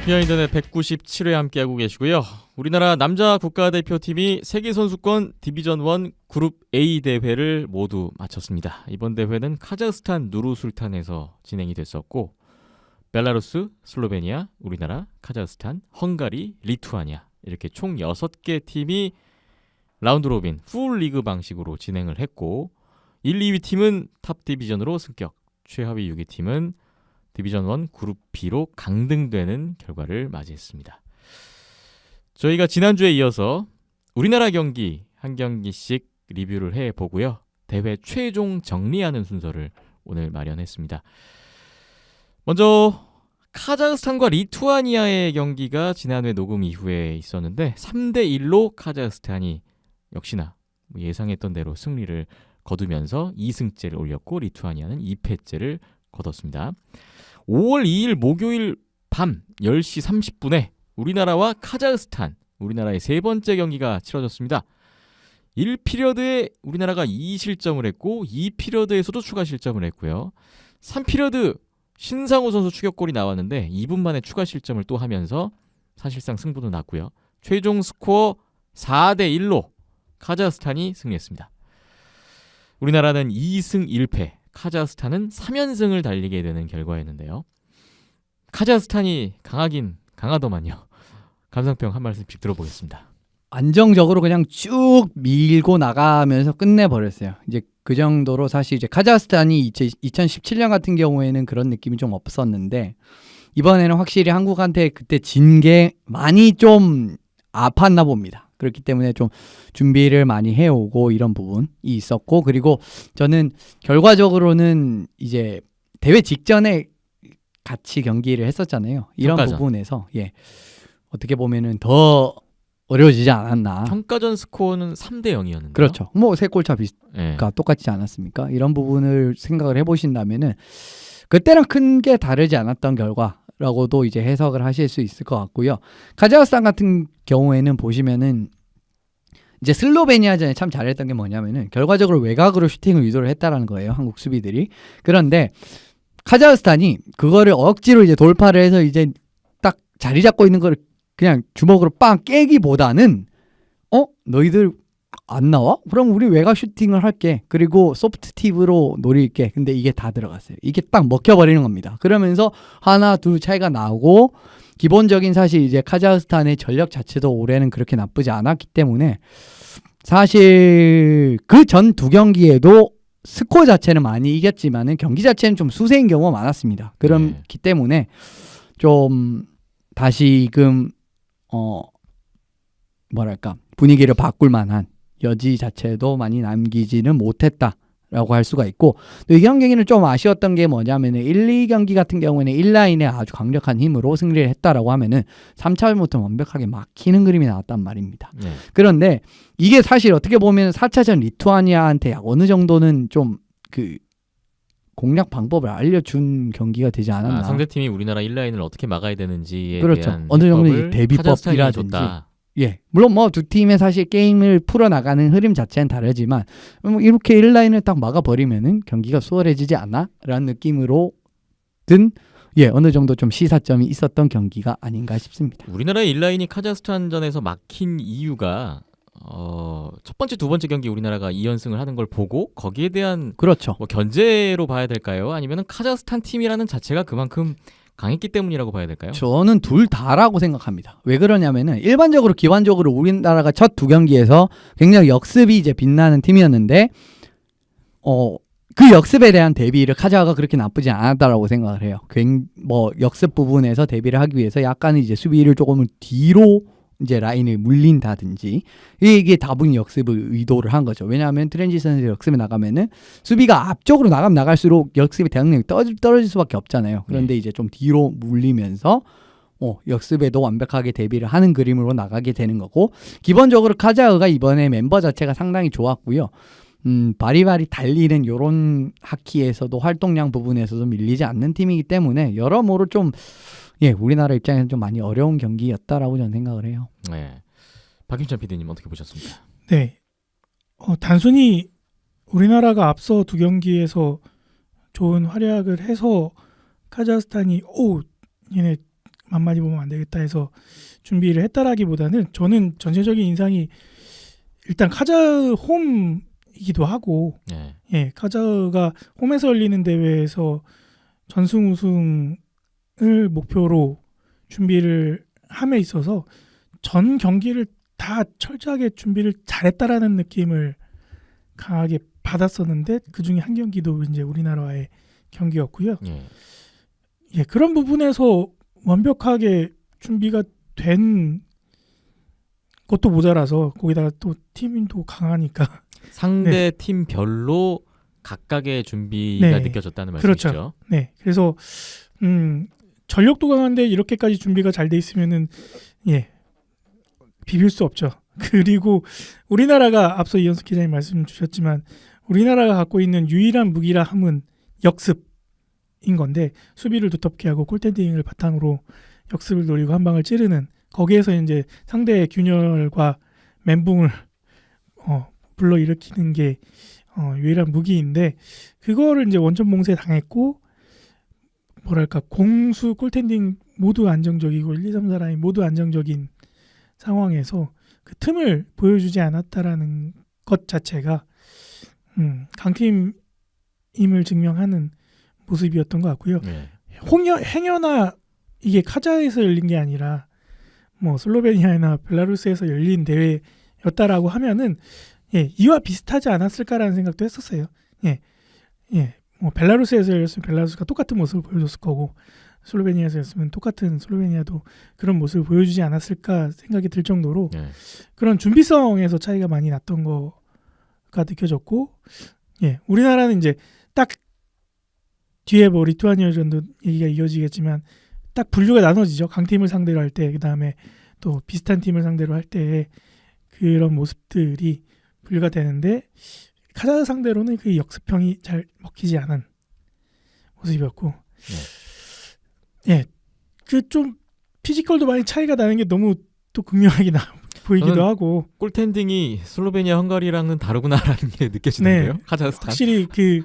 비하인드넷 197회 함께하고 계시고요. 우리나라 남자 국가대표팀이 세계선수권 디비전 1 그룹 A 대회를 모두 마쳤습니다. 이번 대회는 카자흐스탄 누르술탄에서 진행이 됐었고 벨라루스, 슬로베니아, 우리나라, 카자흐스탄, 헝가리, 리투아니아 이렇게 총 6개 팀이 라운드 로빈 풀 리그 방식으로 진행을 했고 1, 2위 팀은 탑 디비전으로 승격, 최하위 6위 팀은 디비전 1 그룹 B로 강등되는 결과를 맞이했습니다. 저희가 지난주에 이어서 우리나라 경기 한 경기씩 리뷰를 해보고요. 대회 최종 정리하는 순서를 오늘 마련했습니다. 먼저 카자흐스탄과 리투아니아의 경기가 지난회 녹음 이후에 있었는데 3대1로 카자흐스탄이 역시나 예상했던 대로 승리를 거두면서 2승째를 올렸고 리투아니아는 2패째를 거뒀습니다. 5월 2일 목요일 밤 10시 30분에 우리나라와 카자흐스탄, 우리나라의 세 번째 경기가 치러졌습니다. 1피리어드에 우리나라가 2실점을 했고 2피리어드에서도 추가 실점을 했고요. 3피리어드 신상우 선수 추격골이 나왔는데 2분 만에 추가 실점을 또 하면서 사실상 승부도 났고요. 최종 스코어 4대1로 카자흐스탄이 승리했습니다. 우리나라는 2승 1패, 카자흐스탄은 3연승을 달리게 되는 결과였는데요. 카자흐스탄이 강하긴 강하더만요. 감상평 한 말씀씩 들어보겠습니다. 안정적으로 그냥 쭉 밀고 나가면서 끝내버렸어요. 이제 그 정도로 사실 이제 카자흐스탄이 2017년 같은 경우에는 그런 느낌이 좀 없었는데 이번에는 확실히 한국한테 그때 진 게 많이 좀 아팠나 봅니다. 그렇기 때문에 좀 준비를 많이 해오고 이런 부분이 있었고 그리고 저는 결과적으로는 이제 대회 직전에 같이 경기를 했었잖아요. 이런 평가전. 부분에서 어떻게 보면은 더 어려워지지 않았나. 평가전 스코어는 3대0이었는데요. 그렇죠. 뭐 세 골차 비슷가 네. 똑같지 않았습니까? 이런 부분을 생각을 해보신다면은 그때랑 큰 게 다르지 않았던 결과라고도 이제 해석을 하실 수 있을 것 같고요. 카자흐스탄 같은 경우에는 보시면은 이제 슬로베니아전에 참 잘했던 게 뭐냐면은 결과적으로 외곽으로 슈팅을 유도를 했다라는 거예요. 한국 수비들이. 그런데 카자흐스탄이 그거를 억지로 이제 돌파를 해서 이제 딱 자리 잡고 있는 거를 그냥 주먹으로 빵 깨기보다는 너희들 안 나와? 그럼 우리 외곽 슈팅을 할게. 그리고 소프트 팁으로 노릴게. 근데 이게 다 들어갔어요. 이게 딱 먹혀버리는 겁니다. 그러면서 하나 둘 차이가 나고 기본적인 사실 이제 카자흐스탄의 전력 자체도 올해는 그렇게 나쁘지 않았기 때문에 사실 그 전 두 경기에도 스코어 자체는 많이 이겼지만은 경기 자체는 좀 수세인 경우가 많았습니다. 그렇기 때문에 좀 다시금 분위기를 바꿀 만한 여지 자체도 많이 남기지는 못했다라고 할 수가 있고 또 이 경기는 좀 아쉬웠던 게 뭐냐면은 1, 2경기 같은 경우에는 1라인에 아주 강력한 힘으로 승리를 했다라고 하면은 3차전부터 완벽하게 막히는 그림이 나왔단 말입니다. 네. 그런데 이게 사실 어떻게 보면 4차전 리투아니아한테 어느 정도는 좀 그 공략 방법을 알려준 경기가 되지 않았나. 상대팀이 우리나라 1라인을 어떻게 막아야 되는지에 그렇죠. 대한 어느 정도 해법을 대비법이라든지. 카자흐스탄이 줬다. 물론 뭐 두 팀의 사실 게임을 풀어나가는 흐름 자체는 다르지만 이렇게 1라인을 딱 막아버리면은 경기가 수월해지지 않나? 라는 느낌으로 든 어느 정도 좀 시사점이 있었던 경기가 아닌가 싶습니다. 우리나라의 1라인이 카자흐스탄전에서 막힌 이유가 첫 번째, 두 번째 경기 우리나라가 2연승을 하는 걸 보고 거기에 대한 그렇죠. 뭐 견제로 봐야 될까요? 아니면 카자흐스탄 팀이라는 자체가 그만큼 강했기 때문이라고 봐야 될까요? 저는 둘 다라고 생각합니다. 왜 그러냐면은 일반적으로 기본적으로 우리나라가 첫 두 경기에서 굉장히 역습이 이제 빛나는 팀이었는데 그 역습에 대한 대비를 카자흐가 그렇게 나쁘지 않았다라고 생각을 해요. 뭐 역습 부분에서 대비를 하기 위해서 약간 이제 수비를 조금 뒤로 이제 라인을 물린다든지 이게 다분히 역습을 의도를 한 거죠. 왜냐하면 트랜지션에서 역습에 나가면은 수비가 앞쪽으로 나갈수록 역습의 대응력이 떨어질 수밖에 없잖아요. 그런데 이제 좀 뒤로 물리면서 역습에도 완벽하게 대비를 하는 그림으로 나가게 되는 거고 기본적으로 카자흐가 이번에 멤버 자체가 상당히 좋았고요. 바리바리 달리는 요런 하키에서도 활동량 부분에서도 밀리지 않는 팀이기 때문에 여러모로 좀 우리나라 입장에서는 좀 많이 어려운 경기였다라고 저는 생각을 해요. 네. 박윤찬 PD님 어떻게 보셨습니까? 네. 단순히 우리나라가 앞서 두 경기에서 좋은 활약을 해서 카자흐스탄이 얘네 만만히 보면 안 되겠다 해서 준비를 했다라기보다는 저는 전체적인 인상이 일단 카자흐 홈이기도 하고 네. 예, 카자흐가 홈에서 열리는 대회에서 전승 우승을 목표로 준비를 함에 있어서 전 경기를 다 철저하게 준비를 잘했다라는 느낌을 강하게 받았었는데 그 중에 한 경기도 이제 우리나라와의 경기였고요. 예. 예, 그런 부분에서 완벽하게 준비가 된 것도 모자라서 거기다가 또 팀도 강하니까 상대 팀별로 각각의 준비가 네. 느껴졌다는 그렇죠. 말씀이시죠. 네, 그래서 전력도 강한데 이렇게까지 준비가 잘 돼 있으면은 예 비빌 수 없죠. 그리고 우리나라가 앞서 이현숙 기자님 말씀 주셨지만 우리나라가 갖고 있는 유일한 무기라 함은 역습인 건데 수비를 두텁게 하고 골텐딩을 바탕으로 역습을 노리고 한 방을 찌르는 거기에서 이제 상대의 균열과 멘붕을 불러일으키는 게 유일한 무기인데 그거를 이제 원천 봉쇄 당했고 뭐랄까 공수 골텐딩 모두 안정적이고 1, 2, 3, 4라인 모두 안정적인 상황에서 그 틈을 보여주지 않았다라는 것 자체가 강팀임을 증명하는 모습이었던 것 같고요. 네. 행여나 이게 카자흐에서 열린 게 아니라 뭐 슬로베니아나 벨라루스에서 열린 대회였다라고 하면은 예, 이와 비슷하지 않았을까라는 생각도 했었어요. 예, 뭐 벨라루스에서 열렸으면 벨라루스가 똑같은 모습을 보여줬을 거고 슬로베니아에서 열렸으면 똑같은 슬로베니아도 그런 모습을 보여주지 않았을까 생각이 들 정도로 네. 그런 준비성에서 차이가 많이 났던 거가 느껴졌고, 예, 우리나라는 이제 딱 뒤에 뭐 리투아니아전도 얘기가 이어지겠지만 딱 분류가 나눠지죠. 강팀을 상대로 할 때, 그 다음에 또 비슷한 팀을 상대로 할 때 그런 모습들이 분류가 되는데 카자흐 상대로는 그 역습형이 잘 먹히지 않은 모습이었고, 예, 그 좀 피지컬도 많이 차이가 나는 게 너무 또 극명하게 보이기도 하고, 골텐딩이 슬로베니아, 헝가리랑은 다르구나라는 게 느껴지는데요. 네. 카자흐스탄. 확실히 그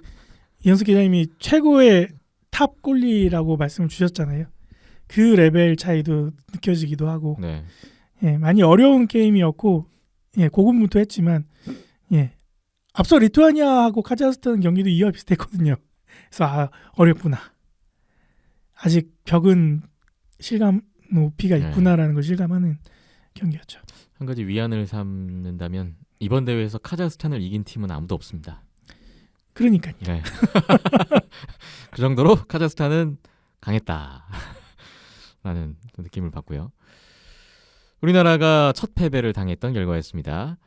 이현숙 기자님이 최고의 탑 골리라고 말씀을 주셨잖아요. 그 레벨 차이도 느껴지기도 하고, 네. 예, 많이 어려운 게임이었고, 예, 고군분투했지만, 예, 앞서 리투아니아하고 카자흐스탄 경기도 이와 비슷했거든요. 그래서 어렵구나. 아직 벽은 실감 높이가 있구나라는 걸 실감하는 경기였죠. 한 가지 위안을 삼는다면 이번 대회에서 카자흐스탄을 이긴 팀은 아무도 없습니다. 그러니까요. 네. 그 정도로 카자흐스탄은 강했다 라는 느낌을 받고요. 우리나라가 첫 패배를 당했던 결과였습니다.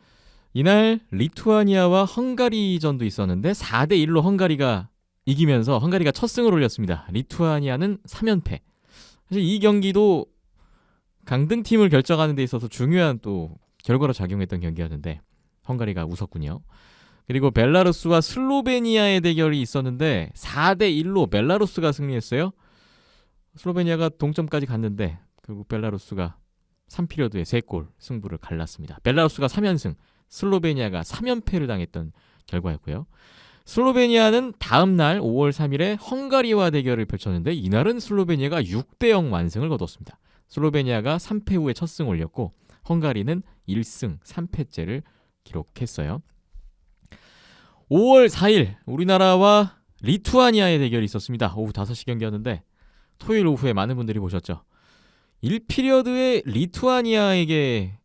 이날 리투아니아와 헝가리전도 있었는데 4대1로 헝가리가 이기면서 헝가리가 첫 승을 올렸습니다. 리투아니아는 3연패. 사실 이 경기도 강등팀을 결정하는 데 있어서 중요한 또 결과로 작용했던 경기였는데 헝가리가 웃었군요. 그리고 벨라루스와 슬로베니아의 대결이 있었는데 4대1로 벨라루스가 승리했어요. 슬로베니아가 동점까지 갔는데 결국 벨라루스가 3피리어드에 3골 승부를 갈랐습니다. 벨라루스가 3연승, 슬로베니아가 3연패를 당했던 결과였고요. 슬로베니아는 다음 날 5월 3일에 헝가리와 대결을 펼쳤는데 이날은 슬로베니아가 6대0 완승을 거뒀습니다. 슬로베니아가 3패 후에 첫 승을 올렸고 헝가리는 1승 3패째를 기록했어요. 5월 4일 우리나라와 리투아니아의 대결이 있었습니다. 오후 5시 경기였는데 토요일 오후에 많은 분들이 보셨죠. 1피리어드에 리투아니아에게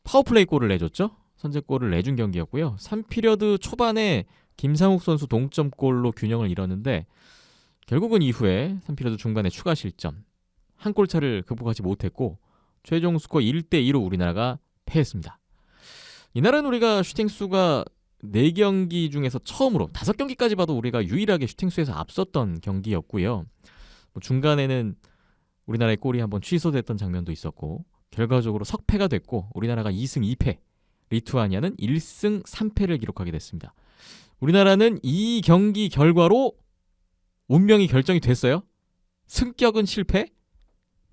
파워플레이 골을 내줬죠. 선제골을 내준 경기였고요. 3피리어드 초반에 김상욱 선수 동점골로 균형을 잃었는데 결국은 이후에 3피리어드 중반에 추가 실점 한 골차를 극복하지 못했고 최종 스코어 1대2로 우리나라가 패했습니다. 이날은 우리가 슈팅 수가 4경기 중에서 처음으로 5경기까지 봐도 우리가 유일하게 슈팅 수에서 앞섰던 경기였고요. 중간에는 우리나라의 골이 한번 취소됐던 장면도 있었고 결과적으로 석패가 됐고 우리나라가 2승 2패, 리투아니아는 1승 3패를 기록하게 됐습니다. 우리나라는 이 경기 결과로 운명이 결정이 됐어요. 승격은 실패,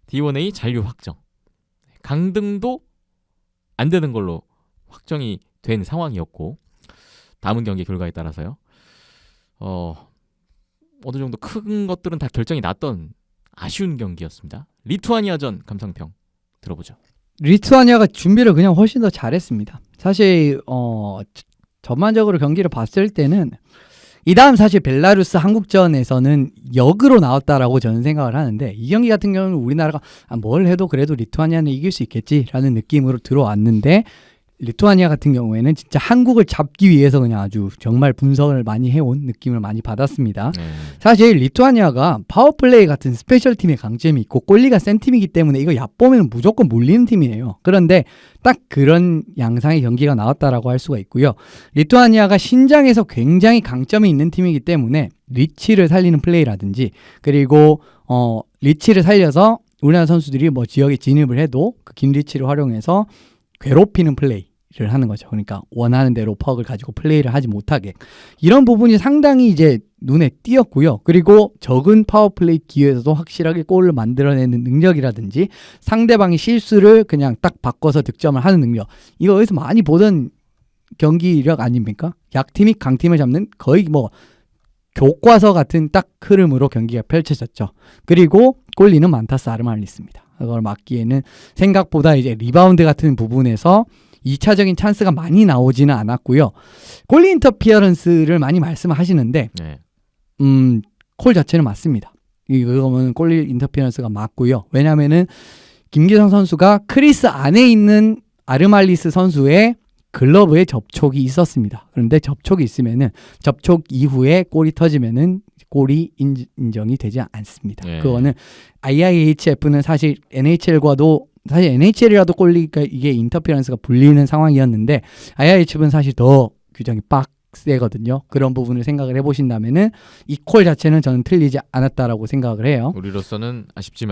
D1A 잔류 확정, 강등도 안 되는 걸로 확정이 된 상황이었고 남은 경기 결과에 따라서요. 어느 정도 큰 것들은 다 결정이 났던 아쉬운 경기였습니다. 리투아니아전 감상평 들어보죠. 리투아니아가 준비를 그냥 훨씬 더 잘했습니다. 사실 전반적으로 경기를 봤을 때는 이 다음 사실 벨라루스 한국전에서는 역으로 나왔다라고 저는 생각을 하는데 이 경기 같은 경우는 우리나라가 뭘 해도 그래도 리투아니아는 이길 수 있겠지라는 느낌으로 들어왔는데 리투아니아 같은 경우에는 진짜 한국을 잡기 위해서 그냥 아주 정말 분석을 많이 해온 느낌을 많이 받았습니다. 사실 리투아니아가 파워플레이 같은 스페셜 팀의 강점이 있고 골리가 센 팀이기 때문에 이거 얕보면 무조건 몰리는 팀이에요. 그런데 딱 그런 양상의 경기가 나왔다라고 할 수가 있고요. 리투아니아가 신장에서 굉장히 강점이 있는 팀이기 때문에 리치를 살리는 플레이라든지 그리고 리치를 살려서 우리나라 선수들이 뭐 지역에 진입을 해도 그 긴 리치를 활용해서 괴롭히는 플레이를 하는 거죠. 그러니까 원하는 대로 퍽을 가지고 플레이를 하지 못하게. 이런 부분이 상당히 이제 눈에 띄었고요. 그리고 적은 파워플레이 기회에서도 확실하게 골을 만들어내는 능력이라든지 상대방의 실수를 그냥 딱 바꿔서 득점을 하는 능력. 이거 어디서 많이 보던 경기력 아닙니까? 약팀이 강팀을 잡는 거의 뭐 교과서 같은 딱 흐름으로 경기가 펼쳐졌죠. 그리고 골리는 만타스 아르말리스입니다. 그걸 막기에는 생각보다 이제 리바운드 같은 부분에서 2차적인 찬스가 많이 나오지는 않았고요. 골리 인터피어런스를 많이 말씀하시는데 콜 자체는 맞습니다. 이거는 골리 인터피어런스가 맞고요. 왜냐하면은 김기성 선수가 크리스 안에 있는 아르말리스 선수의 글러브에 접촉이 있었습니다. 그런데 접촉이 있으면은 접촉 이후에 골이 터지면은 골이 인정이 되지 않습니다. 그거는 IIHF는 사실 NHL과도 사실 NHL이라도 골리가 이게 인터피런스가 불리는 상황이었는데 IIHF는 사실 더 규정이 빡세거든요. 그런 부분을 생각을 해보신다면은 이 콜 자체는 저는 틀리지 않았다라고 생각을 해요. 우리로서는 아쉬운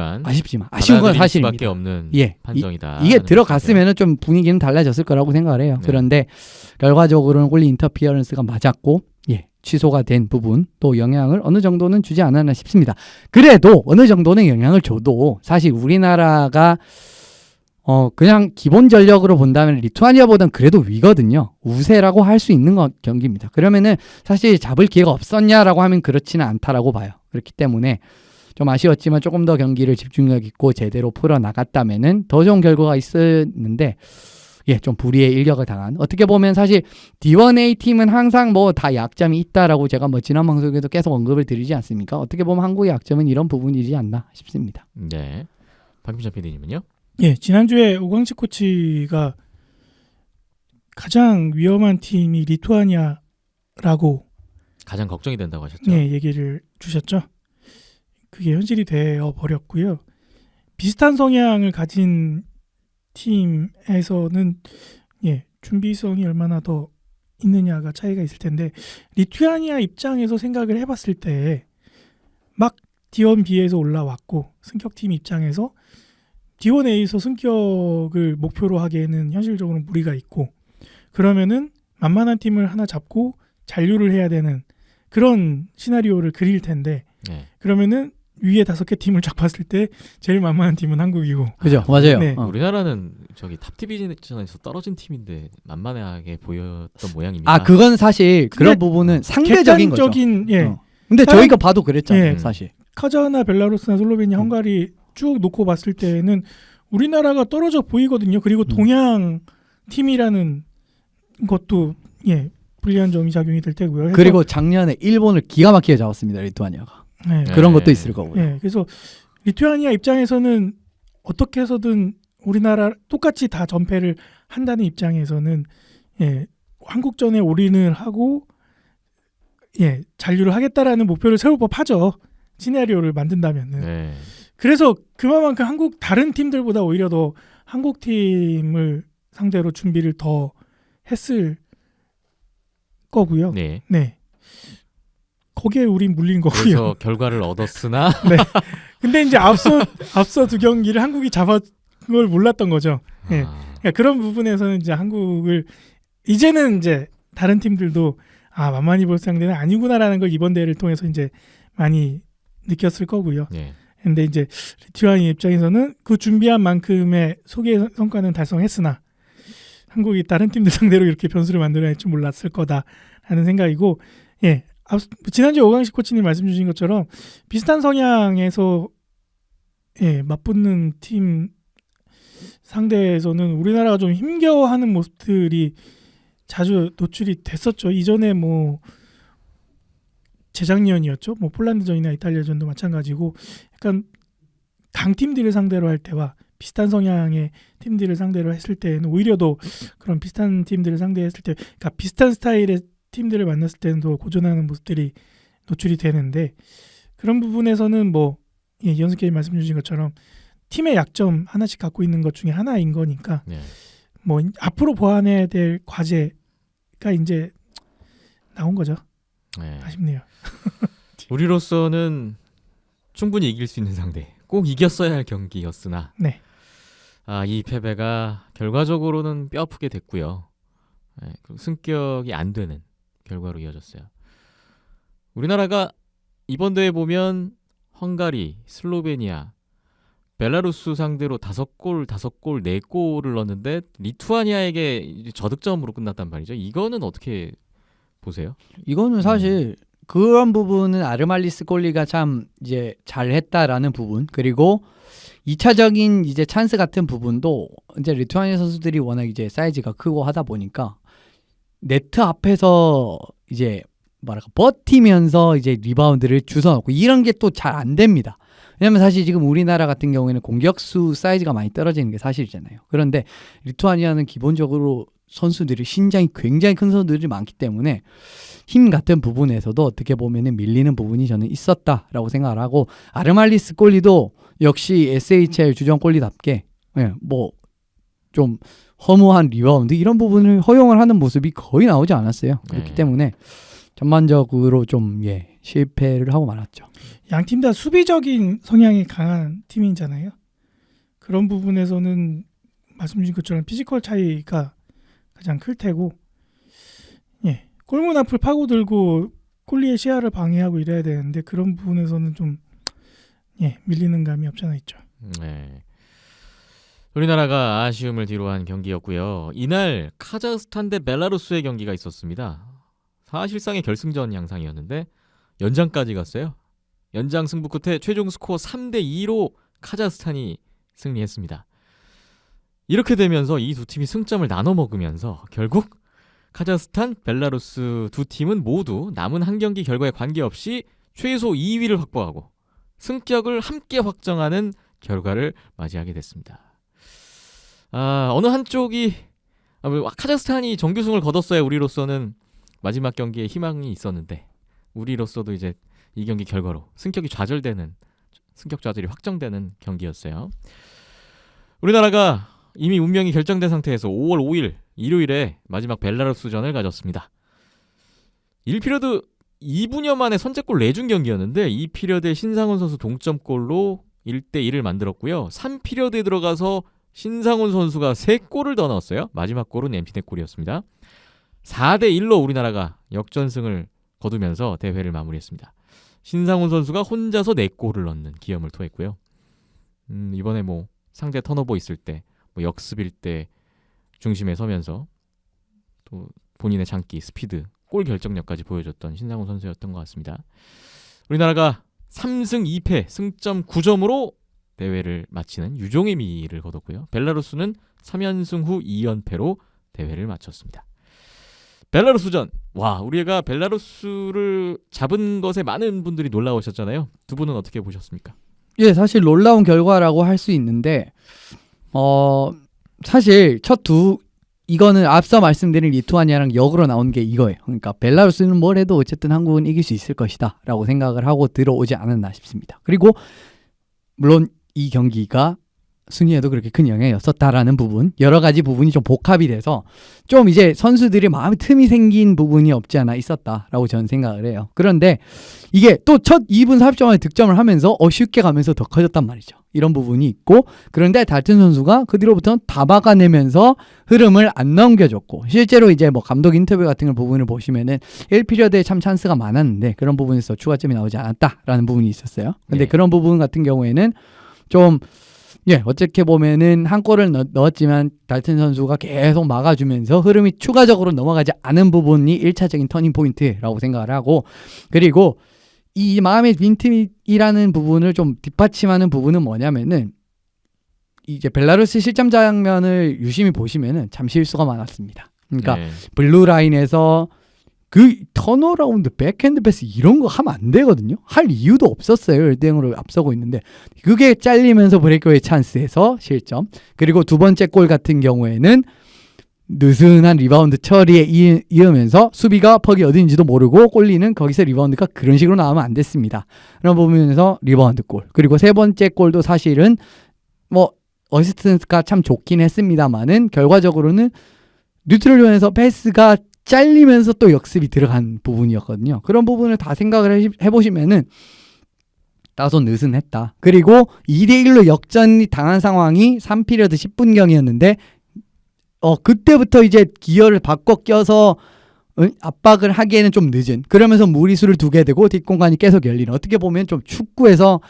건 사실입니다. 수밖에 없는 판정이다. 이게 들어갔으면은 좀 분위기는 달라졌을 거라고 생각을 해요. 그런데 결과적으로는 골리 인터피어런스가 맞았고 취소가 된 부분 또 영향을 어느 정도는 주지 않았나 싶습니다. 그래도 어느 정도는 영향을 줘도 사실 우리나라가 그냥 기본 전력으로 본다면 리투아니아보다는 그래도 위거든요. 우세라고 할 수 있는 경기입니다. 그러면은 사실 잡을 기회가 없었냐라고 하면 그렇지는 않다라고 봐요. 그렇기 때문에 좀 아쉬웠지만 조금 더 경기를 집중력 있고 제대로 풀어나갔다면은 더 좋은 결과가 있었는데 좀 불의의 일격을 당한. 어떻게 보면 사실 D1A 팀은 항상 뭐 다 약점이 있다라고 제가 뭐 지난 방송에도 계속 언급을 드리지 않습니까? 어떻게 보면 한국의 약점은 이런 부분이지 않나 싶습니다. 네. 박민철 PD님은요? 지난주에 오광식 코치가 가장 위험한 팀이 리투아니아라고 가장 걱정이 된다고 하셨죠? 얘기를 주셨죠. 그게 현실이 되어 버렸고요. 비슷한 성향을 가진 팀에서는 준비성이 얼마나 더 있느냐가 차이가 있을 텐데 리투아니아 입장에서 생각을 해봤을 때 막 D1B에서 올라왔고 승격팀 입장에서 D1A에서 승격을 목표로 하기에는 현실적으로 무리가 있고 그러면은 만만한 팀을 하나 잡고 잔류를 해야 되는 그런 시나리오를 그릴 텐데 그러면은 위에 5개 팀을 쫙 봤을 때 제일 만만한 팀은 한국이고. 그죠, 맞아요. 우리나라는 저기 탑 디비전에서 떨어진 팀인데 만만하게 보였던 모양입니다. 그건 사실 그런 부분은 상대적인 거죠. 근데 저희가 봐도 그랬잖아요, 사실. 카자흐나 벨라루스나 슬로베니아, 헝가리 쭉 놓고 봤을 때는 우리나라가 떨어져 보이거든요. 그리고 동양 팀이라는 것도 불리한 점이 작용이 될 테고요. 그리고 작년에 일본을 기가 막히게 잡았습니다, 리투아니아가. 그런 것도 있을 거고요. 그래서 리투아니아 입장에서는 어떻게 해서든 우리나라 똑같이 다 전패를 한다는 입장에서는 한국전에 올인을 하고 잔류를 하겠다라는 목표를 세울 법하죠. 시나리오를 만든다면은. 그래서 그만큼 다른 팀들보다 오히려 더 한국 팀을 상대로 준비를 더 했을 거고요. 거기에 우린 물린 거고요. 그래서 결과를 얻었으나 근데 이제 앞서 두 경기를 한국이 잡은 걸 몰랐던 거죠. 그러니까 그런 부분에서는 이제 한국을 이제는 이제 다른 팀들도 만만히 볼 상대는 아니구나라는 걸 이번 대회를 통해서 이제 많이 느꼈을 거고요. 근데 이제 리투아니아 입장에서는 그 준비한 만큼의 소개 성과는 달성했으나 한국이 다른 팀들 상대로 이렇게 변수를 만들어낼 줄 몰랐을 거다라는 생각이고 지난주에 오광식 코치님 말씀 주신 것처럼 비슷한 성향에서 맞붙는 팀 상대에서는 우리나라가 좀 힘겨워하는 모습들이 자주 노출이 됐었죠. 이전에 뭐 재작년이었죠. 뭐 폴란드전이나 이탈리아전도 마찬가지고 약간 강팀들을 상대로 할 때와 비슷한 성향의 팀들을 상대로 했을 때는 오히려 더 그런 비슷한 팀들을 상대했을 때, 그러니까 비슷한 스타일의 팀들을 만났을 때는 더 고전하는 모습들이 노출이 되는데, 그런 부분에서는 뭐 연습 게임 말씀 주신 것처럼 팀의 약점 하나씩 갖고 있는 것 중에 하나인 거니까 네. 뭐 앞으로 보완해야 될 과제가 이제 나온 거죠. 네. 아쉽네요. 우리로서는 충분히 이길 수 있는 상대, 꼭 이겼어야 할 경기였으나 네. 이 패배가 결과적으로는 뼈아프게 됐고요. 네, 승격이 안 되는 결과로 이어졌어요. 우리나라가 이번 대회 보면 헝가리, 슬로베니아, 벨라루스 상대로 5골, 4골을 넣었는데 리투아니아에게 저득점으로 끝났단 말이죠. 이거는 어떻게 보세요? 이거는 사실 그런 부분은 아르말리스 꼴리가 참 이제 잘했다라는 부분, 그리고 2차적인 이제 찬스 같은 부분도 이제 리투아니아 선수들이 워낙 이제 사이즈가 크고 하다 보니까 네트 앞에서 이제 뭐랄까 버티면서 이제 리바운드를 주워놓고 이런 게 또 잘 안 됩니다. 왜냐면 사실 지금 우리나라 같은 경우에는 공격수 사이즈가 많이 떨어지는 게 사실이잖아요. 그런데 리투아니아는 기본적으로 선수들이 신장이 굉장히 큰 선수들이 많기 때문에 힘 같은 부분에서도 어떻게 보면은 밀리는 부분이 저는 있었다라고 생각을 하고, 아르말리스 꼴리도 역시 SHL 주전 꼴리답게 뭐 좀 허무한 리바운드 이런 부분을 허용을 하는 모습이 거의 나오지 않았어요. 그렇기 네. 때문에 전반적으로 좀 실패를 하고 말았죠. 양 팀 다 수비적인 성향이 강한 팀이잖아요. 그런 부분에서는 말씀 주신 것처럼 피지컬 차이가 가장 클 테고, 골문 앞을 파고들고 꼴리의 시야를 방해하고 이래야 되는데 그런 부분에서는 좀 밀리는 감이 없지 않아 있죠. 네. 우리나라가 아쉬움을 뒤로한 경기였고요. 이날 카자흐스탄 대 벨라루스의 경기가 있었습니다. 사실상의 결승전 양상이었는데 연장까지 갔어요. 연장 승부 끝에 최종 스코어 3대2로 카자흐스탄이 승리했습니다. 이렇게 되면서 이 두 팀이 승점을 나눠 먹으면서 결국 카자흐스탄, 벨라루스 두 팀은 모두 남은 한 경기 결과에 관계없이 최소 2위를 확보하고 승격을 함께 확정하는 결과를 맞이하게 됐습니다. 어느 한쪽이 카자흐스탄이 정규승을 거뒀어야 우리로서는 마지막 경기에 희망이 있었는데, 우리로서도 이제 이 경기 결과로 승격 좌절이 확정되는 경기였어요. 우리나라가 이미 운명이 결정된 상태에서 5월 5일 일요일에 마지막 벨라루스전을 가졌습니다. 1피리어드 2분여 만에 선제골 내준 경기였는데 이 피리어드에 신상훈 선수 동점골로 1대1을 만들었고요. 3피리어드에 들어가서 신상훈 선수가 3골을 더 넣었어요. 마지막 골은 엠티넷 골이었습니다. 4대1로 우리나라가 역전승을 거두면서 대회를 마무리했습니다. 신상훈 선수가 혼자서 4골을 넣는 기염을 토했고요. 이번에 뭐 상대 턴오버 있을 때, 뭐 역습일 때 중심에 서면서 또 본인의 장기, 스피드, 골 결정력까지 보여줬던 신상훈 선수였던 것 같습니다. 우리나라가 3승 2패 승점 9점으로 대회를 마치는 유종의 미를 거뒀고요. 벨라루스는 3연승 후 2연패로 대회를 마쳤습니다. 벨라루스전, 우리가 벨라루스를 잡은 것에 많은 분들이 놀라우셨잖아요. 두 분은 어떻게 보셨습니까? 사실 놀라운 결과라고 할 수 있는데 사실 이거는 앞서 말씀드린 리투아니아랑 역으로 나온 게 이거예요. 그러니까 벨라루스는 뭘 해도 어쨌든 한국은 이길 수 있을 것이다 라고 생각을 하고 들어오지 않았나 싶습니다. 그리고 물론 이 경기가 순위에도 그렇게 큰 영향이었었다라는 부분, 여러 가지 부분이 좀 복합이 돼서 좀 이제 선수들이 마음의 틈이 생긴 부분이 없지 않아 있었다라고 저는 생각을 해요. 그런데 이게 또 첫 2분 40초 만에 득점을 하면서 쉽게 가면서 더 커졌단 말이죠. 이런 부분이 있고, 그런데 달튼 선수가 그 뒤로부터는 다 막아내면서 흐름을 안 넘겨줬고, 실제로 이제 뭐 감독 인터뷰 같은 부분을 보시면은 1피리어드에 참 찬스가 많았는데 그런 부분에서 추가점이 나오지 않았다라는 부분이 있었어요. 근데 그런 부분 같은 경우에는 좀 어떻게 보면은 한 골을 넣었지만 달튼 선수가 계속 막아주면서 흐름이 추가적으로 넘어가지 않은 부분이 1차적인 터닝 포인트라고 생각을 하고, 그리고 이 마음의 빈틈이라는 부분을 좀 뒷받침하는 부분은 뭐냐면은 이제 벨라루스 실점 장면을 유심히 보시면은 참 실수가 많았습니다. 그러니까 네. 블루 라인에서 그 턴어라운드 백핸드 패스 이런 거 하면 안 되거든요. 할 이유도 없었어요. 1대0으로 앞서고 있는데 그게 잘리면서 브레이크웨이 찬스에서 실점. 그리고 두 번째 골 같은 경우에는 느슨한 리바운드 처리에 이으면서 수비가 퍽이 어딘지도 모르고 골리는 거기서 리바운드가 그런 식으로 나오면 안 됐습니다. 그런 부분에서 리바운드 골. 그리고 세 번째 골도 사실은 뭐 어시스턴트가 참 좋긴 했습니다만은 결과적으로는 뉴트럴 존에서 패스가 잘리면서 또 역습이 들어간 부분이었거든요. 그런 부분을 다 생각을 해보시면은 다소 느슨했다. 그리고 2대1로 역전이 당한 상황이 3피리어드 10분경이었는데 그때부터 이제 기어를 바꿔 껴서 압박을 하기에는 좀 늦은. 그러면서 무리수를 두게 되고 뒷공간이 계속 열리는. 어떻게 보면 좀 축구에서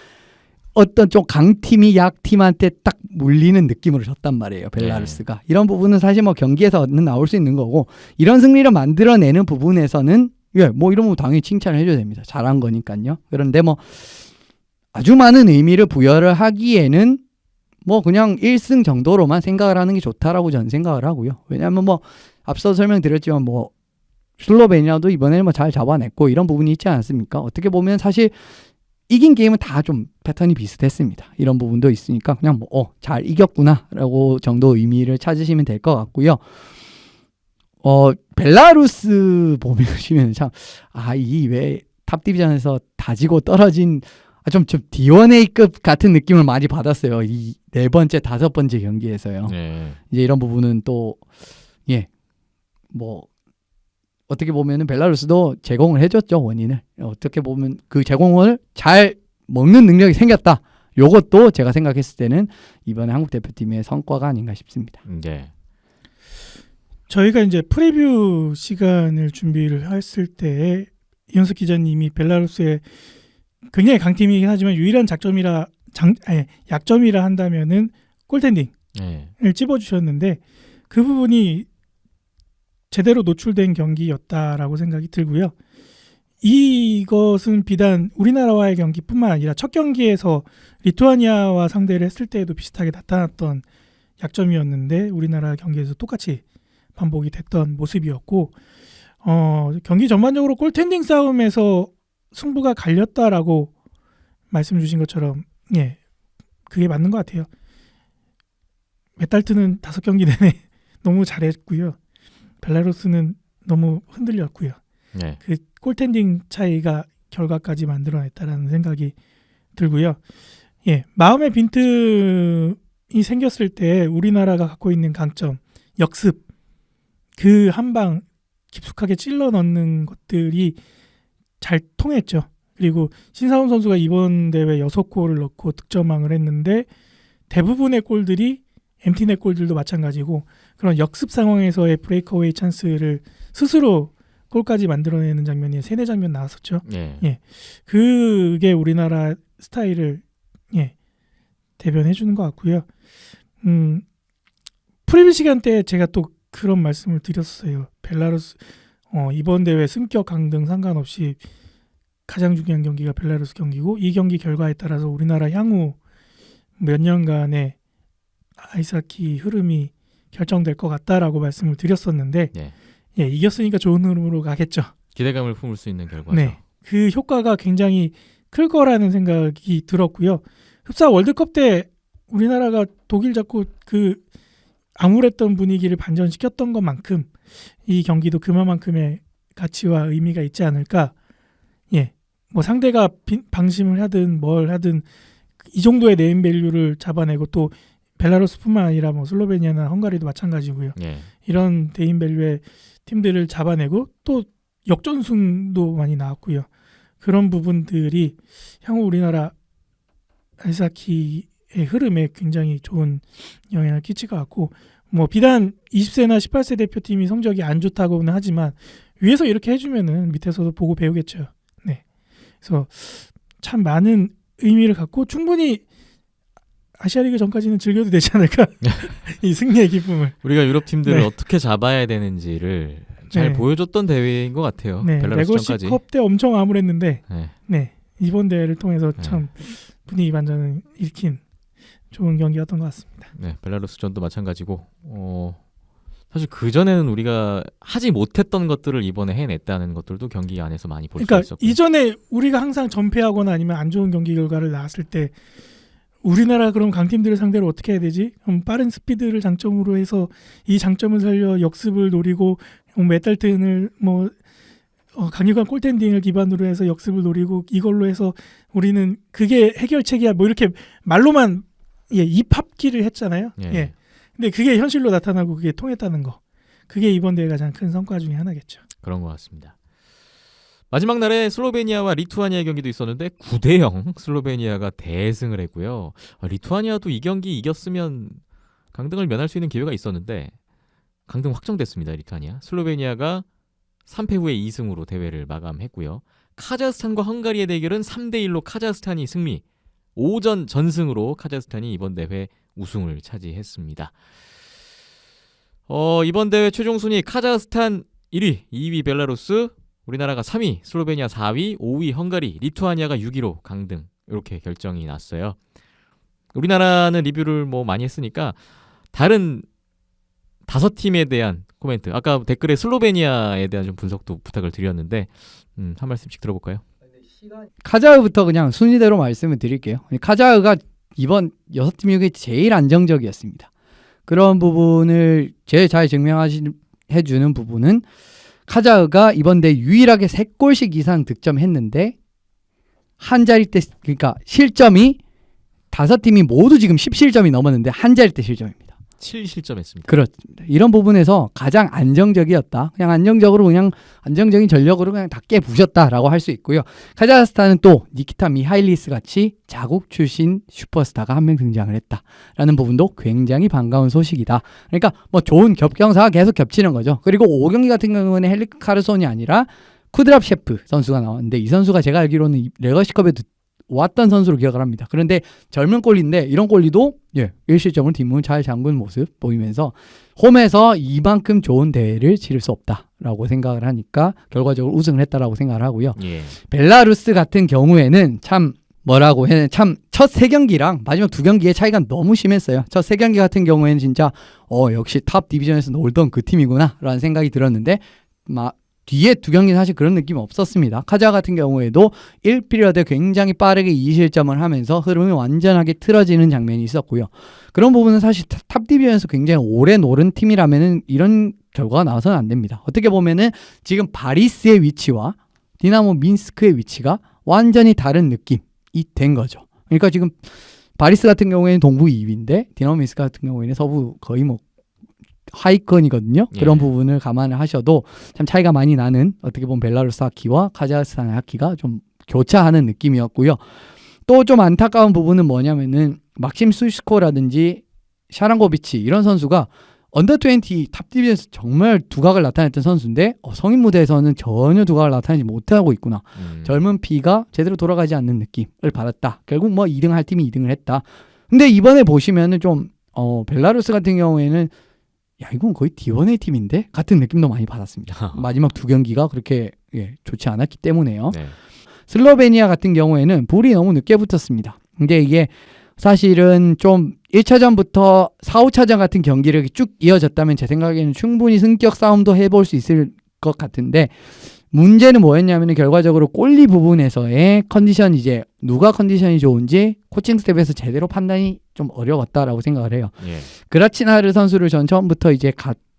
어떤 좀 강팀이 약팀한테 딱 물리는 느낌으로 졌단 말이에요. 벨라루스가. 이런 부분은 사실 뭐 경기에서는 나올 수 있는 거고 이런 승리를 만들어내는 부분에서는 뭐 이런 거 당연히 칭찬을 해줘야 됩니다. 잘한 거니까요. 그런데 뭐 아주 많은 의미를 부여를 하기에는 뭐 그냥 1승 정도로만 생각을 하는 게 좋다라고 저는 생각을 하고요. 왜냐하면 뭐 앞서 설명드렸지만 뭐 슬로베니아도 이번에는 뭐 잘 잡아냈고 이런 부분이 있지 않습니까? 어떻게 보면 사실 이긴 게임은 다 좀 패턴이 비슷했습니다. 이런 부분도 있으니까 그냥 뭐 잘 이겼구나라고 정도 의미를 찾으시면 될 것 같고요. 벨라루스 보시면 참 이 왜 탑 디비전에서 다지고 떨어진 좀 D1A급 같은 느낌을 많이 받았어요. 이 네 번째, 다섯 번째 경기에서요. 네. 이제 이런 부분은 또 뭐 어떻게 보면은 벨라루스도 제공을 해줬죠. 원인을. 어떻게 보면 그 제공을 잘 먹는 능력이 생겼다. 요것도 제가 생각했을 때는 이번에 한국 대표팀의 성과가 아닌가 싶습니다. 네. 저희가 이제 프리뷰 시간을 준비를 했을 때 이현석 기자님이 벨라루스의 굉장히 강팀이긴 하지만 유일한 약점이라 한다면은 골텐딩을 네. 찝어주셨는데 그 부분이 제대로 노출된 경기였다라고 생각이 들고요. 이것은 비단 우리나라와의 경기뿐만 아니라 첫 경기에서 리투아니아와 상대를 했을 때에도 비슷하게 나타났던 약점이었는데 우리나라 경기에서 똑같이 반복이 됐던 모습이었고 경기 전반적으로 골텐딩 싸움에서 승부가 갈렸다라고 말씀 주신 것처럼 그게 맞는 것 같아요. 메탈트는 5경기 내내 너무 잘했고요. 벨라루스는 너무 흔들렸고요. 네. 그 골텐딩 차이가 결과까지 만들어냈다라는 생각이 들고요. 마음의 빈틈이 생겼을 때 우리나라가 갖고 있는 강점, 역습, 그 한 방 깊숙하게 찔러 넣는 것들이 잘 통했죠. 그리고 신사훈 선수가 이번 대회 6골을 넣고 득점왕을 했는데 대부분의 골들이 엠티넷 골들도 마찬가지고 그런 역습 상황에서의 브레이크어웨이 찬스를 스스로 골까지 만들어내는 장면이 3-4장면 나왔었죠. 네. 그게 우리나라 스타일을 대변해 주는 것 같고요. 프리뷰 시간 때 제가 또 그런 말씀을 드렸어요. 벨라루스 이번 대회 승격 강등 상관없이 가장 중요한 경기가 벨라루스 경기고 이 경기 결과에 따라서 우리나라 향후 몇 년간의 아이스하키 흐름이 결정될 것 같다라고 말씀을 드렸었는데 이겼으니까 좋은 흐름으로 가겠죠. 기대감을 품을 수 있는 결과죠. 네, 그 효과가 굉장히 클 거라는 생각이 들었고요. 흡사 월드컵 때 우리나라가 독일 잡고 그 암울했던 분위기를 반전시켰던 것만큼 이 경기도 그만큼의 가치와 의미가 있지 않을까. 뭐 상대가 방심을 하든 뭘 하든 이 정도의 네임밸류를 잡아내고 또 벨라루스뿐만 아니라 뭐 슬로베니아나 헝가리도 마찬가지고요. 이런 네임밸류의 팀들을 잡아내고 또 역전승도 많이 나왔고요. 그런 부분들이 향후 우리나라 아이스하키의 흐름에 굉장히 좋은 영향을 끼칠 것 같고 뭐 비단 20세나 18세 대표팀이 성적이 안 좋다고는 하지만 위에서 이렇게 해주면은 밑에서도 보고 배우겠죠. 그래서 참 많은 의미를 갖고 충분히 아시아리그 전까지는 즐겨도 되지 않을까 이 승리의 기쁨을 우리가 유럽 팀들을 네. 어떻게 잡아야 되는지를 잘 네. 보여줬던 대회인 것 같아요. 네, 벨라루스전까지. 레거시컵 때 엄청 암울했는데 네. 네, 이번 대회를 통해서 네. 참 분위기 반전을 일으킨 좋은 경기였던 것 같습니다. 네, 벨라루스전도 마찬가지고 사실 그 전에는 우리가 하지 못했던 것들을 이번에 해냈다는 것들도 경기 안에서 많이 볼 수 그러니까 있었고. 이전에 우리가 항상 전패하거나 아니면 안 좋은 경기 결과를 나왔을 때 우리나라 그럼 강팀들을 상대로 어떻게 해야 되지? 그럼 빠른 스피드를 장점으로 해서 이 장점을 살려 역습을 노리고 메탈튼을 강력한 골텐딩을 기반으로 해서 역습을 노리고 이걸로 해서 우리는 그게 해결책이야 뭐 이렇게 말로만 입합기를 했잖아요. 예. 예. 근데 그게 현실로 나타나고 그게 통했다는 거. 그게 이번 대회 가장 큰 성과 중에 하나겠죠. 그런 것 같습니다. 마지막 날에 슬로베니아와 리투아니아 경기도 있었는데 9대0 슬로베니아가 대승을 했고요. 리투아니아도 이 경기 이겼으면 강등을 면할 수 있는 기회가 있었는데 강등 확정됐습니다. 리투아니아. 슬로베니아가 3패 후에 2승으로 대회를 마감했고요. 카자흐스탄과 헝가리의 대결은 3대1로 카자흐스탄이 승리. 5전 전승으로 카자흐스탄이 이번 대회 우승을 차지했습니다. 이번 대회 최종 순위 카자흐스탄 1위, 2위 벨라루스, 우리나라가 3위, 슬로베니아 4위, 5위 헝가리, 리투아니아가 6위로 강등 이렇게 결정이 났어요. 우리나라는 리뷰를 많이 했으니까 다른 5팀에 대한 코멘트, 아까 댓글에 슬로베니아에 대한 좀 분석도 부탁을 드렸는데 한 말씀씩 들어볼까요? 카자흐부터 그냥 순위대로 말씀을 드릴게요. 카자흐가 이번 6팀 중에 제일 안정적이었습니다. 그런 부분을 제일 잘 증명해주는 부분은 카자흐가 이번 대회 유일하게 3골씩 이상 득점했는데 한 자릿대, 그러니까 실점이 5팀이 모두 지금 17점이 넘었는데 한 자릿대 실점입니다. 7실점했습니다. 그렇습니다. 이런 부분에서 가장 안정적이었다. 그냥 안정적인 전력으로 그냥 다 깨부셨다라고 할 수 있고요. 카자흐스탄은 또 니키타 미하일리스 같이 자국 출신 슈퍼스타가 한 명 등장을 했다라는 부분도 굉장히 반가운 소식이다. 그러니까 좋은 겹경사가 계속 겹치는 거죠. 그리고 5경기 같은 경우는 헬리크 카르손이 아니라 쿠드랍 셰프 선수가 나왔는데 이 선수가 제가 알기로는 레거시컵에도 왔던 선수로 기억을 합니다. 그런데 젊은 골리인데 이런 골리도 1실점을 뒷문 잘 잠근 모습 보이면서 홈에서 이만큼 좋은 대회를 치를 수 없다라고 생각을 하니까 결과적으로 우승을 했다라고 생각을 하고요. 예. 벨라루스 같은 경우에는 첫 3경기랑 마지막 2경기의 차이가 너무 심했어요. 첫 3경기 같은 경우에는 진짜 역시 탑 디비전에서 놀던 그 팀이구나 라는 생각이 들었는데 뒤에 2경기는 사실 그런 느낌이 없었습니다. 카자 같은 경우에도 1피리어드에 굉장히 빠르게 2실점을 하면서 흐름이 완전하게 틀어지는 장면이 있었고요. 그런 부분은 사실 탑 디비전에서 굉장히 오래 노른 팀이라면 이런 결과가 나와서는 안 됩니다. 어떻게 보면은 지금 바리스의 위치와 디나모 민스크의 위치가 완전히 다른 느낌이 된 거죠. 그러니까 지금 바리스 같은 경우에는 동부 2위인데 디나모 민스크 같은 경우에는 서부 거의 하위권이거든요. 그런 부분을 감안을 하셔도 참 차이가 많이 나는 어떻게 보면 벨라루스 하키와 카자흐스탄 하키가 좀 교차하는 느낌이었고요. 또 좀 안타까운 부분은 뭐냐면은 막심 수이스코라든지 샤랑고비치 이런 선수가 언더20 탑디비전에서 정말 두각을 나타냈던 선수인데 성인 무대에서는 전혀 두각을 나타내지 못하고 있구나. 젊은 피가 제대로 돌아가지 않는 느낌을 받았다. 결국 2등 할 팀이 2등을 했다. 근데 이번에 보시면은 좀 벨라루스 같은 경우에는 이건 거의 D1A 팀인데? 같은 느낌도 많이 받았습니다. 마지막 2경기가 그렇게 좋지 않았기 때문에요. 네. 슬로베니아 같은 경우에는 불이 너무 늦게 붙었습니다. 근데 이게 사실은 좀 1차전부터 4, 5차전 같은 경기를 쭉 이어졌다면 제 생각에는 충분히 승격 싸움도 해볼 수 있을 것 같은데 문제는 뭐였냐면 결과적으로 골리 부분에서의 컨디션 누가 컨디션이 좋은지 코칭 스텝에서 제대로 판단이 좀 어려웠다라고 생각을 해요. 예. 그라치나르 선수를 전 처음부터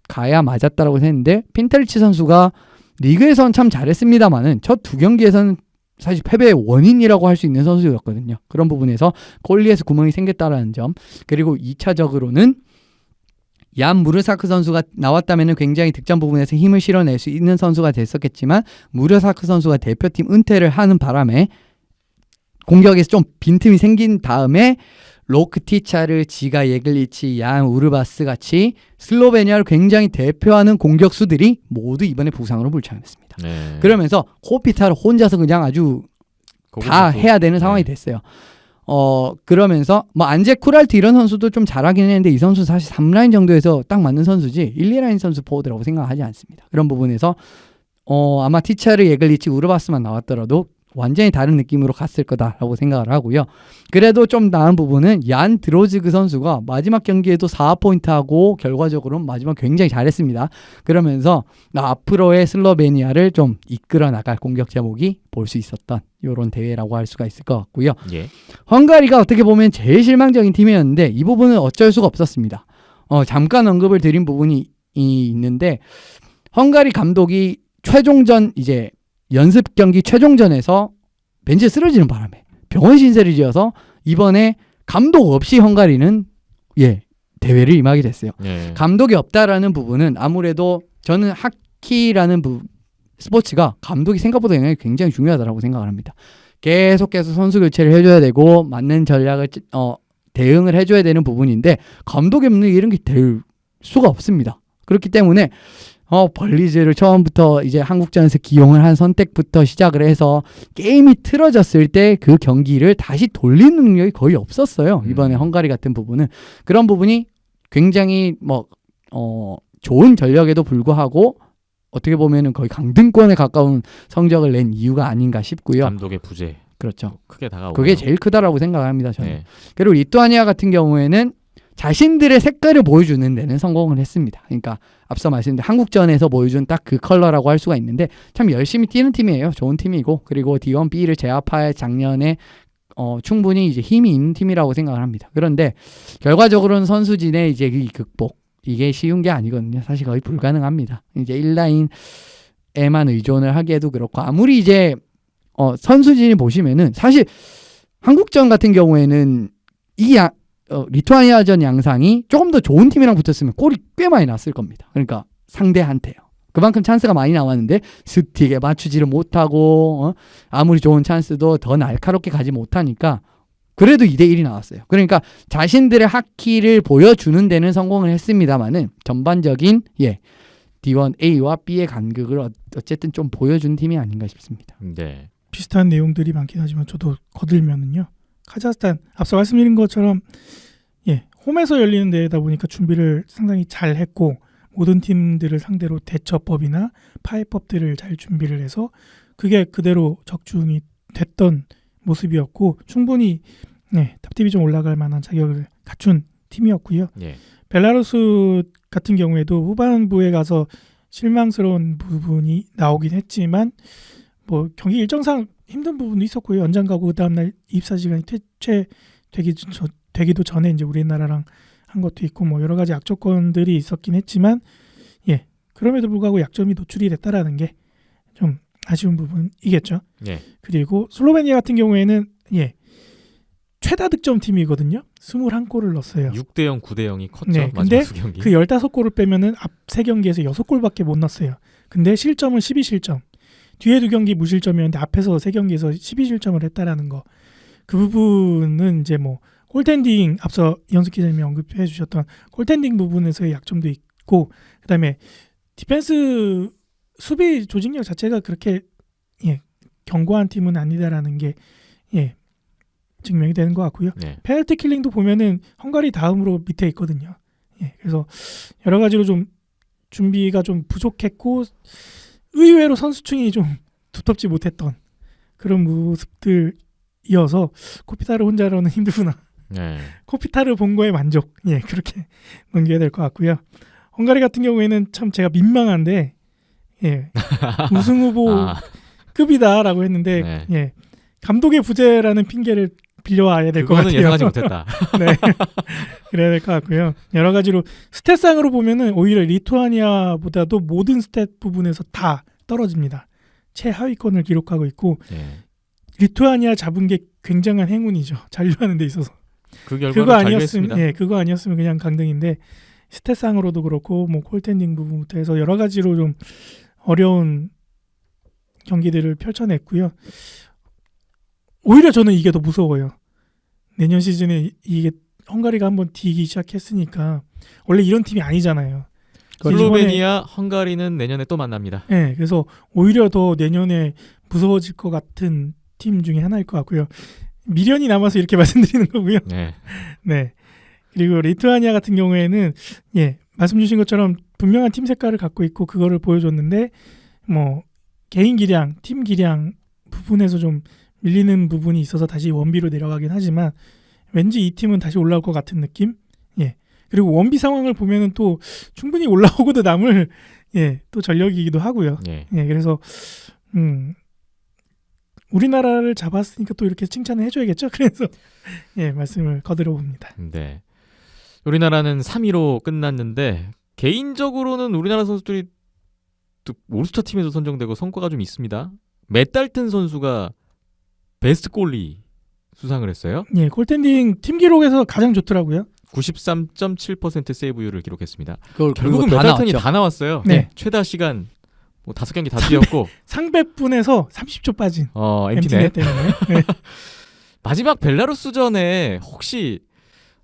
가야 맞았다라고 했는데 핀테르치 선수가 리그에서는 참 잘했습니다만은 첫 2경기에서는 사실 패배의 원인이라고 할 수 있는 선수였거든요. 그런 부분에서 골리에서 구멍이 생겼다라는 점, 그리고 2차적으로는 얀 무르사크 선수가 나왔다면 굉장히 득점 부분에서 힘을 실어낼 수 있는 선수가 됐었겠지만 무르사크 선수가 대표팀 은퇴를 하는 바람에 공격에서 좀 빈틈이 생긴 다음에 로크티차르, 지가 예글리치, 얀 우르바스 같이 슬로베니아를 굉장히 대표하는 공격수들이 모두 이번에 부상으로 불참했습니다. 네. 그러면서 코피타를 혼자서 그냥 아주 다 해야 되는 상황이 됐어요. 그러면서 뭐 안제 쿠랄트 이런 선수도 좀 잘하긴 했는데 이 선수 사실 3라인 정도에서 딱 맞는 선수지 1, 2라인 선수 포워드라고 생각하지 않습니다. 그런 부분에서 아마 티차르, 예글리치, 우르바스만 나왔더라도 완전히 다른 느낌으로 갔을 거다라고 생각을 하고요. 그래도 좀 나은 부분은 얀 드로즈그 선수가 마지막 경기에도 4포인트하고 결과적으로는 마지막 굉장히 잘했습니다. 그러면서 앞으로의 슬로베니아를 좀 이끌어 나갈 공격 제목이 볼 수 있었던 이런 대회라고 할 수가 있을 것 같고요. 예. 헝가리가 어떻게 보면 제일 실망적인 팀이었는데 이 부분은 어쩔 수가 없었습니다. 잠깐 언급을 드린 부분이 있는데 헝가리 감독이 최종전 이제 연습 경기 최종전에서 벤치에 쓰러지는 바람에 병원 신세를 지어서 이번에 감독 없이 헝가리는 대회를 임하게 됐어요. 예. 감독이 없다라는 부분은 아무래도 저는 하키라는 스포츠가 감독이 생각보다 영향이 굉장히 중요하다고 생각을 합니다. 계속해서 선수 교체를 해줘야 되고 맞는 전략을 대응을 해줘야 되는 부분인데 감독이 없는 이런 게 될 수가 없습니다. 그렇기 때문에 벌리즈를 처음부터 이제 한국전에서 기용을 한 선택부터 시작을 해서 게임이 틀어졌을 때 그 경기를 다시 돌리는 능력이 거의 없었어요. 이번에 헝가리 같은 부분은 그런 부분이 굉장히 좋은 전력에도 불구하고 어떻게 보면은 거의 강등권에 가까운 성적을 낸 이유가 아닌가 싶고요. 감독의 부재. 그렇죠. 크게 다가오고. 그게 제일 크다라고 생각합니다. 저는. 네. 그리고 리투아니아 같은 경우에는 자신들의 색깔을 보여주는 데는 성공을 했습니다. 그러니까 앞서 말씀드린 한국전에서 보여준 딱 그 컬러라고 할 수가 있는데 참 열심히 뛰는 팀이에요. 좋은 팀이고 그리고 D1B를 제압할 작년에 충분히 이제 힘이 있는 팀이라고 생각을 합니다. 그런데 결과적으로는 선수진의 이제 이 극복 이게 쉬운 게 아니거든요. 사실 거의 불가능합니다. 이제 1라인에만 의존을 하기에도 그렇고 아무리 이제 선수진이 보시면은 사실 한국전 같은 경우에는 이 리투아니아전 양상이 조금 더 좋은 팀이랑 붙었으면 골이 꽤 많이 났을 겁니다. 그러니까 상대한테요. 그만큼 찬스가 많이 나왔는데 스틱에 맞추지를 못하고 아무리 좋은 찬스도 더 날카롭게 가지 못하니까 그래도 2대1이 나왔어요. 그러니까 자신들의 하키를 보여주는 데는 성공을 했습니다만은 전반적인 D1 A와 B의 간극을 어쨌든 좀 보여준 팀이 아닌가 싶습니다. 네. 비슷한 내용들이 많긴 하지만 저도 거들면은요. 카자흐스탄 앞서 말씀드린 것처럼 홈에서 열리는 대회다 보니까 준비를 상당히 잘 했고 모든 팀들을 상대로 대처법이나 파해법들을 잘 준비를 해서 그게 그대로 적중이 됐던 모습이었고 충분히 탑TV 좀 올라갈 만한 자격을 갖춘 팀이었고요. 예. 벨라루스 같은 경우에도 후반부에 가서 실망스러운 부분이 나오긴 했지만 뭐 경기 일정상 힘든 부분도 있었고요. 연장 가고 그 다음날 입사 시간이 되기도 전에 이제 우리나라랑 한 것도 있고 뭐 여러 가지 악조건들이 있었긴 했지만 그럼에도 불구하고 약점이 노출이 됐다라는 게 좀 아쉬운 부분이겠죠. 예. 그리고 슬로베니아 같은 경우에는 최다 득점 팀이거든요. 21골을 넣었어요. 6대0, 9대0이 컸죠. 네, 마지막 근데 두 경기. 그 15골을 빼면은 앞 3경기에서 6골밖에 못 넣었어요. 근데 실점은 12실점. 뒤에 2경기 무실점이었는데 앞에서 3경기에서 12실점을 했다라는 거. 그 부분은 이제 뭐 골텐딩 앞서 연숙 기자님이 언급해 주셨던 골텐딩 부분에서의 약점도 있고 그다음에 디펜스 수비 조직력 자체가 그렇게 견고한 팀은 아니다라는 게 증명이 되는 것 같고요. 네. 페널티 킬링도 보면은 헝가리 다음으로 밑에 있거든요. 그래서 여러 가지로 좀 준비가 좀 부족했고 의외로 선수층이 좀 두텁지 못했던 그런 모습들이어서 코피타르 혼자로는 힘들구나. 네. 코피타르 본 거에 만족. 그렇게 넘겨야 될 것 같고요. 헝가리 같은 경우에는 참 제가 민망한데 우승 후보 급이다라고 했는데 감독의 부재라는 핑계를 빌려와야 될 것 같아요. 그거는 예상하지 못했다. 네, 그래야 될 것 같고요. 여러 가지로 스탯상으로 보면은 오히려 리투아니아보다도 모든 스탯 부분에서 다 떨어집니다. 최하위권을 기록하고 있고 리투아니아 잡은 게 굉장한 행운이죠. 잔류하는 데 있어서. 그거 아니었으면 그거 아니었으면 그냥 강등인데 스탯상으로도 그렇고 뭐 콜텐딩 부분부터 해서 여러 가지로 좀 어려운 경기들을 펼쳐냈고요. 오히려 저는 이게 더 무서워요. 내년 시즌에 이게 헝가리가 한번 뒤기 시작했으니까 원래 이런 팀이 아니잖아요. 슬로베니아, 헝가리는 내년에 또 만납니다. 네, 그래서 오히려 더 내년에 무서워질 것 같은 팀 중에 하나일 것 같고요. 미련이 남아서 이렇게 말씀드리는 거고요. 네. 네. 그리고 리투아니아 같은 경우에는 말씀 주신 것처럼 분명한 팀 색깔을 갖고 있고 그거를 보여줬는데 뭐 개인 기량, 팀 기량 부분에서 좀 밀리는 부분이 있어서 다시 원비로 내려가긴 하지만 왠지 이 팀은 다시 올라올 것 같은 느낌? 그리고 원비 상황을 보면은 또 충분히 올라오고도 남을 또 전력이기도 하고요. 그래서 우리나라를 잡았으니까 또 이렇게 칭찬을 해줘야겠죠. 그래서 말씀을 거들어 봅니다. 네. 우리나라는 3위로 끝났는데 개인적으로는 우리나라 선수들이 또 올스타 팀에도 선정되고 성과가 좀 있습니다. 맷 달튼 선수가 베스트 골리 수상을 했어요. 골텐딩 팀 기록에서 가장 좋더라고요. 93.7% 세이브율을 기록했습니다. 그걸 결국은 다 맷 달튼이 나왔죠. 다 나왔어요. 네. 최다 시간 뭐 5경기 다 뛰었고 상배분에서 30초 빠진 엠티네. 엠티네 때문에. 마지막 벨라루스전에 혹시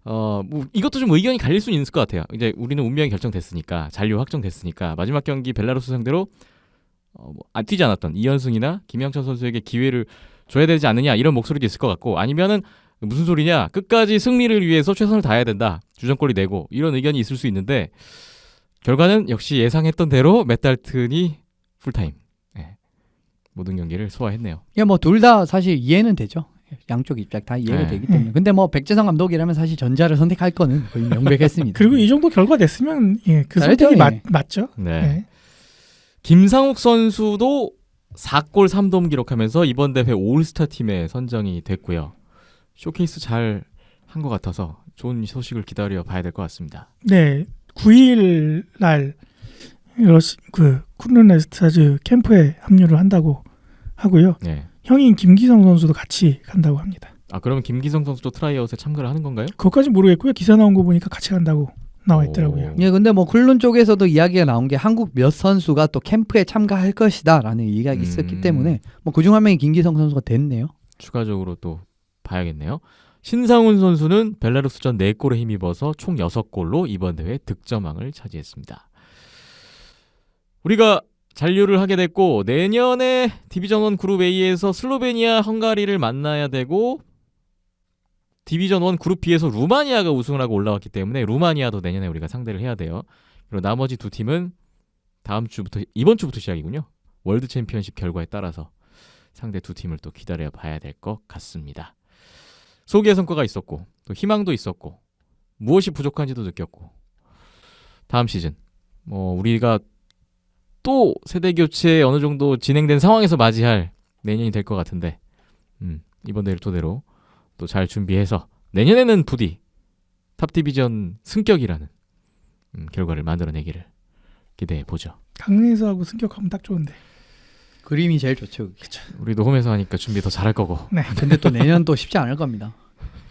뭐 이것도 좀 의견이 갈릴 수는 있을 것 같아요. 이제 우리는 운명이 결정됐으니까 잔류 확정됐으니까 마지막 경기 벨라루스 상대로 안 뛰지 않았던 이현승이나 김영철 선수에게 기회를 줘야 되지 않느냐 이런 목소리도 있을 것 같고 아니면은 무슨 소리냐 끝까지 승리를 위해서 최선을 다해야 된다 주전골이 내고 이런 의견이 있을 수 있는데 결과는 역시 예상했던 대로 맷 달튼이 풀타임 모든 경기를 소화했네요. 뭐 둘 다 사실 이해는 되죠. 양쪽 입장 다 이해가 네. 되기 때문에. 근데 뭐 백재성 감독이라면 사실 전자를 선택할 거는 거의 명백했습니다. 그리고 이 정도 결과 냈으면 그 잘했죠, 선택이 맞죠. 네. 김상욱 선수도 4골 3도움 기록하면서 이번 대회 올스타 팀에 선정이 됐고요. 쇼케이스 잘 한 것 같아서 좋은 소식을 기다려 봐야 될 것 같습니다. 네, 9일 날 쿠르네 스타즈 캠프에 합류를 한다고 하고요. 네. 형인 김기성 선수도 같이 간다고 합니다. 아 그러면 김기성 선수도 트라이아웃에 참가를 하는 건가요? 그것까지 모르겠고요. 기사 나온 거 보니까 같이 간다고 나와 있더라고요. 오. 예, 근데 뭐 쿨룬 쪽에서도 이야기가 나온 게 한국 몇 선수가 또 캠프에 참가할 것이다라는 이야기가 있었기 때문에 뭐 그중 한 명이 김기성 선수가 됐네요. 추가적으로 또 봐야겠네요. 신상훈 선수는 벨라루스전 4골에 힘입어서 총 6골로 이번 대회 득점왕을 차지했습니다. 우리가 잔류를 하게 됐고 내년에 디비전 1 그룹 A에서 슬로베니아, 헝가리를 만나야 되고 디비전 1 그룹 B에서 루마니아가 우승을 하고 올라왔기 때문에 루마니아도 내년에 우리가 상대를 해야 돼요. 그리고 나머지 두 팀은 이번 주부터 시작이군요. 월드 챔피언십 결과에 따라서 상대 두 팀을 또 기다려 봐야 될 것 같습니다. 소기의 성과가 있었고 또 희망도 있었고 무엇이 부족한지도 느꼈고 다음 시즌 우리가 또 세대 교체 어느 정도 진행된 상황에서 맞이할 내년이 될 것 같은데 이번 대회를 토대로 또 잘 준비해서 내년에는 부디 탑 디비전 승격이라는 결과를 만들어내기를 기대해 보죠. 강릉에서 하고 승격하면 딱 좋은데. 그림이 제일 좋죠. 그쵸. 우리도 홈에서 하니까 준비 더 잘할 거고. 네. 근데 또 내년 또 쉽지 않을 겁니다.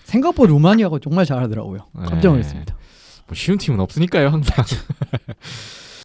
생각보다 루마니아가 정말 잘하더라고요. 깜짝 놀랐습니다. 뭐 쉬운 팀은 없으니까요 항상.